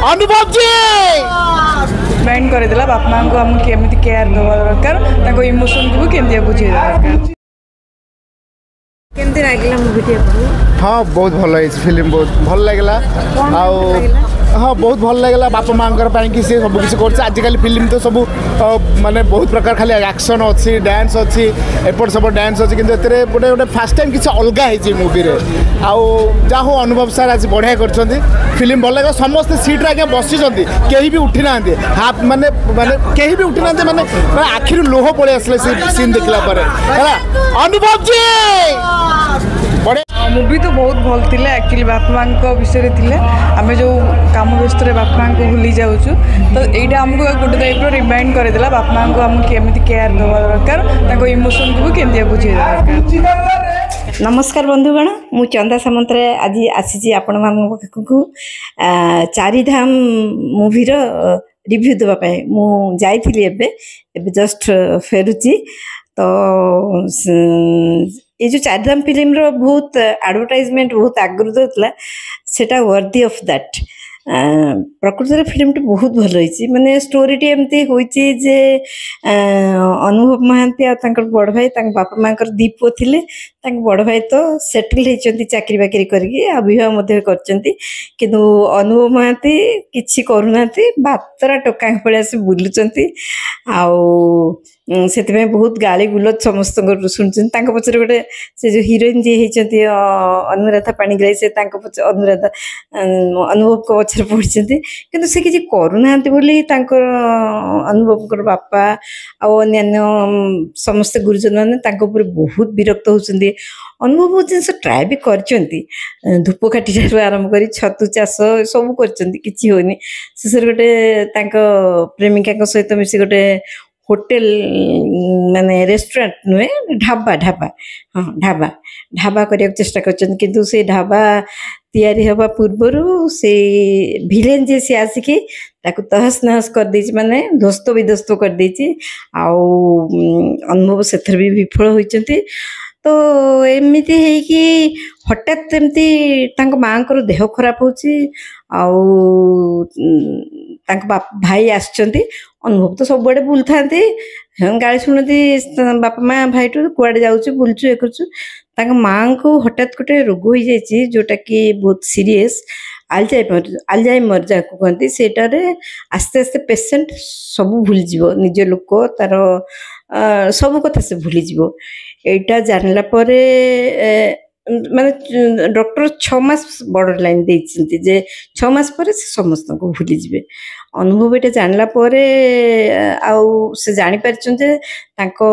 अनुभव जी माइंड करदेला बापा माँ को आमको केमी केयर देवा दरकार इमोशन को केमी बुझे दरकार केमती लागला मूवी हाँ बहुत भल फिल्म बहुत भल लगला हाँ बहुत भल लगला बापा माँ कि सी सब किसी कर आजिकल फिल्म तो सब माने बहुत प्रकार खाली एक्शन अच्छी डांस अच्छी एपट सब डांस अच्छी किंतु गोटे गोटे फास्ट टाइम किसी अलग है मूवी रे आउ जा हो अनुभव सार आज बढ़िया कर फिल्म भल लगे समस्त सीट्रे आगे बसी कहीं भी उठी ना हाफ माने माने कहीं भी उठी ना माने आखिर लोह पड़े आसले सीन देखला अनुभव जी मूवी तो बहुत भल थी एक्चुअली बापा माँ विषय थी आम जो कम व्यस्त बापा माँ को भूली जाऊँ तो यहाँ आमको गोटे टाइप रिमाइंड करदेला बापा माँ को आमको केमी केयर देवा दरकार इमोशन को केमी बुझे दरकार। नमस्कार बंधुगण मु चंदा सामंतरे आज आसी आपण पाखक चारिधाम मूवीर रिव्यू देवाई मु जाइली एबे जस्ट फेरुची तो ये जो चारिधाम फिल्म रो बहुत एडवर्टाइजमेंट बहुत आगुरी देता सेटा वर्दी ऑफ दैट प्रकृत फिल्म टी बहुत भल रही माने स्टोरी एमती होइची जे अनुभव महांती आ बड़ भाई बापा माँ दी पुओ थिले बड़ भाई तो सेटल होती चाकरी बाकरी करके विवाह किंतु अनुभव महांती किछि करूना बातरा टोका भाई से बुलुंट से बहुत गाली गुलज समस्त शुणुन पचर गोटे से जो हिरोइन जी होती अनुराधा पाणिग्राही से अनुराधा अनुभव को पचर पढ़ी किंतु से किसी करूना अनुभव बापा अन्य समस्त गुरुजन मैंने बहुत विरक्त होती अनुभव जिनस ट्राए भी कर धूपकाठी ठार आरंभ कर छतु चाष सब कर होनी शेष गोटे प्रेमिका सहित मिसी गोटे होटेल माने रेस्टोरेंट नुहे ढाबा ढाबा हाँ ढाबा ढाबा करने चेष्टा कर से ढाबा तैयारी हवा पूर्वर से भिलेन जे सी आसिकी तहस नहस कर दे माने ध्वस्त विध्वस्त कर दे अनुभव से भी विफल होती तो एमती है कि हठात एमती माँ को देह खराब भाई आसचंती अनुभव तो सब बड़े बुल था गाड़ी शुणती बापा माँ भाई टू कुआड़े जाऊँ बुलचु ये कर माँ को हठात गोटे रोग हो जाए जोटा कि बहुत सीरीयस आलजाइमर जहाँ कहते सेटार आस्ते आस्ते पेसेंट सब भूलीज निज लोक तार सब कथा से भूलीज एटा जानला परे माने डॉक्टर 6 मास बॉर्डर लाइन देइछन्ति जे 6 मास पर से समस्त को भूली जिवे अनुभव एटा जानला परे आउ से जानि परछन जे तांको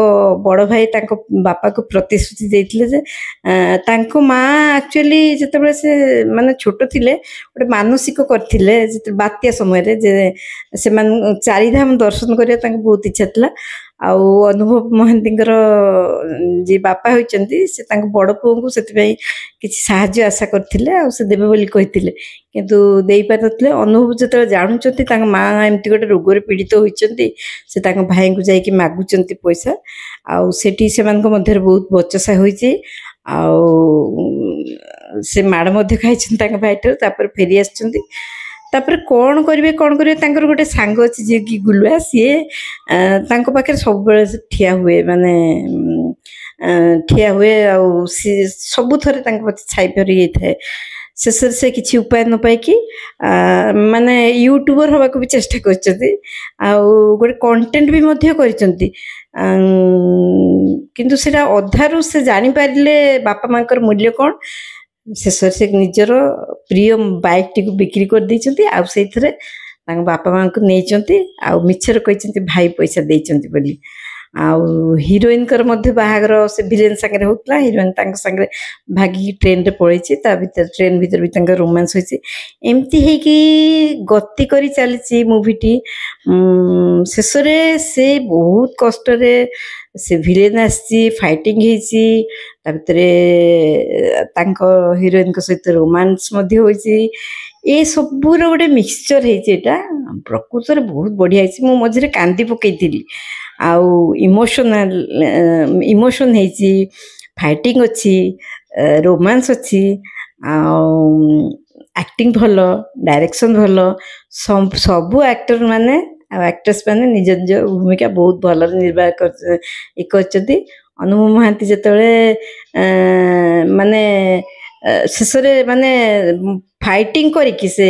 बड़ भाई तांको बापा को प्रतिश्रुति देथिले जे तांको माँ एक्चुअली जतबे से माने छोट थिले गोटे मानसिक करथिले जे बात्या समय रे जे से मान चारिधाम दर्शन करिया तांको बहुत इच्छा थिला आउ अनुभव महांतींकर जे बापा होइचंती से तांको बड़ पुओ को सेति किसी साहाय्य आशा करथिले आ से देबे बोली कहिथिले किंतु देई पारथिले अनुभव जते जानुचंती तांको माँ एमती गोटे रोग रे पीड़ित होइचंती से तांको भाई को जाई कि मागुचंती पैसा आउ सेठी सेमान को मध्य बहुत बचसा होइची आउ से माड़ मध्य खाइछन तांको भाईटर तापर फेरी आछंती तापर कौन करेंगे गोटे सांग अच्छी जी कि गुलुआ सी पाखे सब ठिया हुए माने ठिया हुए सबु थे छाई फेरी थाए शेष से किसी उपाय न पाई माने यूट्यूबर हवा को भी चेष्टा कर कंटेंट भी किंतु सेटा अधारू से जानी पारिले बापा माँ मूल्य कौन शेष से निजर प्रिय बाइक टी बिक्री कर देइचंती आ सेइथरे तांग बापा माँ को नहींचंती आ मिछर कहचंती भाई पैसा देइचंती बोली आ हिरोइन कर मध्य बाहागर से भिलेन संगे होतला हिरोइन तांग संगे भागी ट्रेन रे पळेची ता भीतर ट्रेन भीतर भी तांग रोमांस होइची एमती है कि गति करी चलीची मूवी टी शेष रे से बहुत कष्ट रे से भिलेन आसी फाइटिंग हेची ता भीतरे तांको हिरोइन को सहित रोमांस मध्य होइची ए सबूर गोटे मिक्सचर होता प्रकृत में बहुत बढ़िया मु मझे कांदी पकईली आउ इमोशन होती फाइटिंग अच्छी रोमांस अच्छी ଆକ୍ଟିଂ ଭଲ, ଡାଇରେକ୍ସନ୍ ଭଲ, ସବୁ ଆକ୍ଟର ମାନେ ଆଉ ଆକ୍ଟ୍ରେସ୍ ମାନେ ନିଜ ନିଜ ଭୂମିକା ବହୁତ ଭଲରେ ନିର୍ବାହ କରିଛନ୍ତି। ଅନୁଭବ ମହାନ୍ତି ଯେତେବେଳେ ମାନେ ଶେଷରେ ମାନେ ଫାଇଟିଂ କରିକି ସେ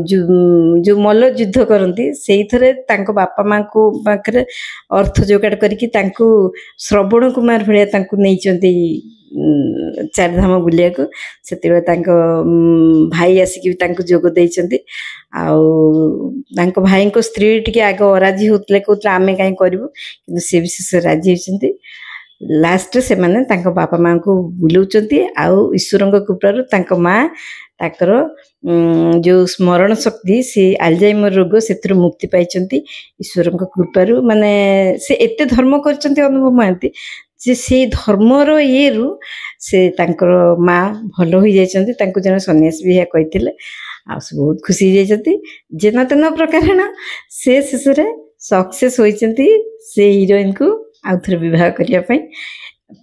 ଯେଉଁ ମଲ୍ଲ ଯୁଦ୍ଧ କରନ୍ତି, ସେଇଥିରେ ତାଙ୍କ ବାପା ମାଆଙ୍କୁ ପାଖରେ ଅର୍ଥ ଯୋଗାଡ଼ କରିକି ତାଙ୍କୁ ଶ୍ରବଣ କୁମାର ଭଳିଆ ତାଙ୍କୁ ନେଇଛନ୍ତି ଚାରିଧାମ ବୁଲିବାକୁ। ସେତେବେଳେ ତାଙ୍କ ଭାଇ ଆସିକି ତାଙ୍କୁ ଯୋଗ ଦେଇଛନ୍ତି। ଆଉ ତାଙ୍କ ଭାଇଙ୍କ ସ୍ତ୍ରୀ ଟିକେ ଆଗ ଅରାଜି ହେଉଥିଲେ, କହୁଥିଲେ ଆମେ କାହିଁ କରିବୁ, କିନ୍ତୁ ସେ ବି ଶେଷରେ ରାଜି ହେଇଛନ୍ତି। ଲାଷ୍ଟରେ ସେମାନେ ତାଙ୍କ ବାପା ମାଆଙ୍କୁ ବୁଲାଉଛନ୍ତି। ଆଉ ଈଶ୍ୱରଙ୍କ କୃପାରୁ ତାଙ୍କ ମା ତାଙ୍କର ଯେଉଁ ସ୍ମରଣ ଶକ୍ତି, ସେ ଆଲଜାଇମର ରୋଗ, ସେଥିରୁ ମୁକ୍ତି ପାଇଛନ୍ତି ଈଶ୍ୱରଙ୍କ କୃପାରୁ। ମାନେ ସେ ଏତେ ଧର୍ମ କରିଛନ୍ତି ଅନୁଭବ ମହାନ୍ତି ଯେ ସେଇ ଧର୍ମର ଇଏରୁ ସେ ତାଙ୍କର ମା ଭଲ ହୋଇଯାଇଛନ୍ତି। ତାଙ୍କୁ ଜଣେ ସନ୍ନ୍ୟାସୀ ବି ଏହା କହିଥିଲେ। ଆଉ ସେ ବହୁତ ଖୁସି ହେଇଯାଇଛନ୍ତି। ଯେନ ତେନ ପ୍ରକାରଣ ସେ ଶେଷରେ ସକ୍ସେସ୍ ହୋଇଛନ୍ତି ସେ ହିରୋଇନ୍କୁ ଆଉ ଥରେ ବିବାହ କରିବା ପାଇଁ।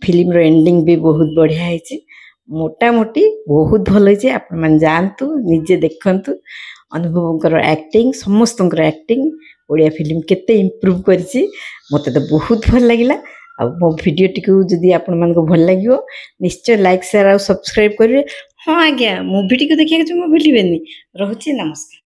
ଫିଲ୍ମର ଏଣ୍ଡିଂ ବି ବହୁତ ବଢ଼ିଆ ହେଇଛି। ମୋଟାମୋଟି ବହୁତ ଭଲ ହେଇଛି। ଆପଣମାନେ ଯାଆନ୍ତୁ, ନିଜେ ଦେଖନ୍ତୁ। ଅନୁଭବଙ୍କର ଆକ୍ଟିଂ, ସମସ୍ତଙ୍କର ଆକ୍ଟିଂ ଓଡ଼ିଆ ଫିଲ୍ମ କେତେ ଇମ୍ପ୍ରୁଭ୍ କରିଛି, ମୋତେ ତ ବହୁତ ଭଲ ଲାଗିଲା। ଆଉ ମୋ ଭିଡ଼ିଓଟିକୁ ଯଦି ଆପଣମାନଙ୍କୁ ଭଲ ଲାଗିବ, ନିଶ୍ଚୟ ଲାଇକ୍, ସେୟାର ଆଉ ସବସ୍କ୍ରାଇବ୍ କରିବେ। ହଁ ଆଜ୍ଞା, ମୁଭିଟିକୁ ଦେଖିବାକୁ ଜମା ଭୁଲିବେନି। ରହୁଛି, ନମସ୍କାର।